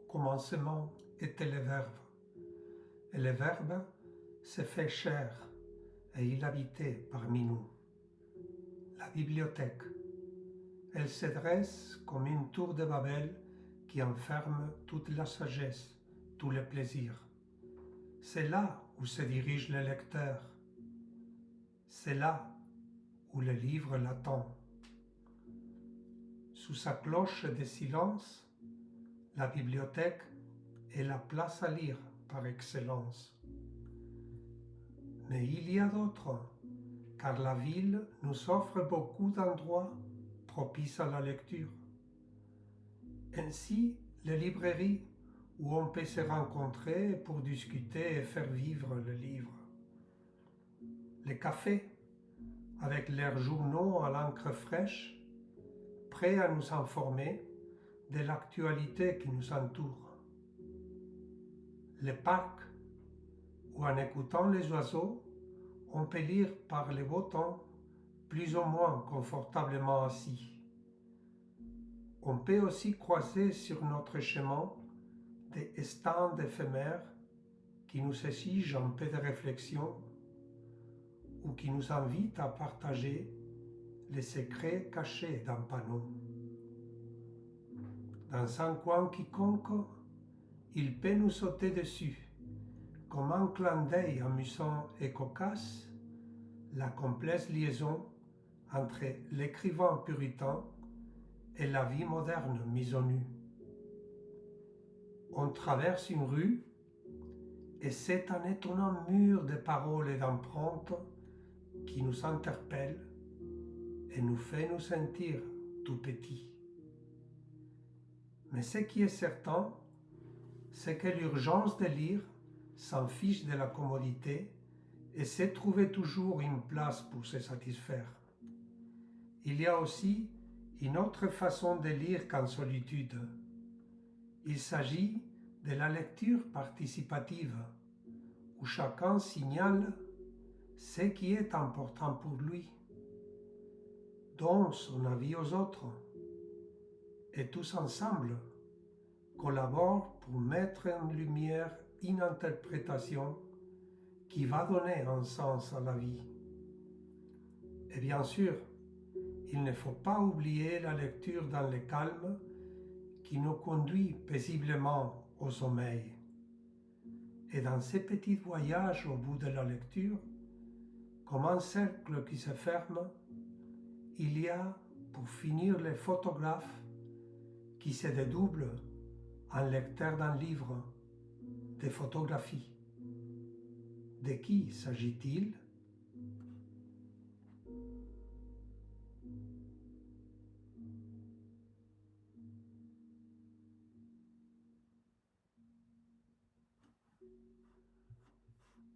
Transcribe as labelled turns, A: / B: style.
A: commencement était le Verbe, et le Verbe s'est fait chair, et il habitait parmi nous. La bibliothèque, elle se dresse comme une tour de Babel qui enferme toute la sagesse, tous les plaisirs. C'est là où se dirige le lecteur. C'est là où le livre l'attend. Sous sa cloche de silence, la bibliothèque est la place à lire par excellence. Mais il y a d'autres, car la ville nous offre beaucoup d'endroits propices à la lecture. Ainsi, les librairies où on peut se rencontrer pour discuter et faire vivre le livre. Les cafés, avec leurs journaux à l'encre fraîche, prêts à nous informer de l'actualité qui nous entoure. Les parcs, où en écoutant les oiseaux, on peut lire par le beau temps, plus ou moins confortablement assis. On peut aussi croiser sur notre chemin des stands éphémères qui nous exigent un peu de réflexion ou qui nous invitent à partager les secrets cachés d'un panneau. Dans un coin quiconque, il peut nous sauter dessus, comme un clin d'œil amusant et cocasse, la complexe liaison entre l'écrivain puritain et la vie moderne mise au nu. On traverse une rue et c'est un étonnant mur de paroles et d'empreintes qui nous interpelle et nous fait nous sentir tout petits. Mais ce qui est certain, c'est que l'urgence de lire s'en fiche de la commodité et sait trouver toujours une place pour se satisfaire. Il y a aussi une autre façon de lire qu'en solitude. Il s'agit de la lecture participative, où chacun signale ce qui est important pour lui, donne son avis aux autres, et tous ensemble collaborent pour mettre en lumière une interprétation qui va donner un sens à la vie. Et bien sûr, il ne faut pas oublier la lecture dans le calme qui nous conduit paisiblement au sommeil. Et dans ces petits voyages au bout de la lecture, comme un cercle qui se ferme, il y a, pour finir, les photographes qui se dédoublent en lecteurs d'un livre, des photographies. De qui s'agit-il ?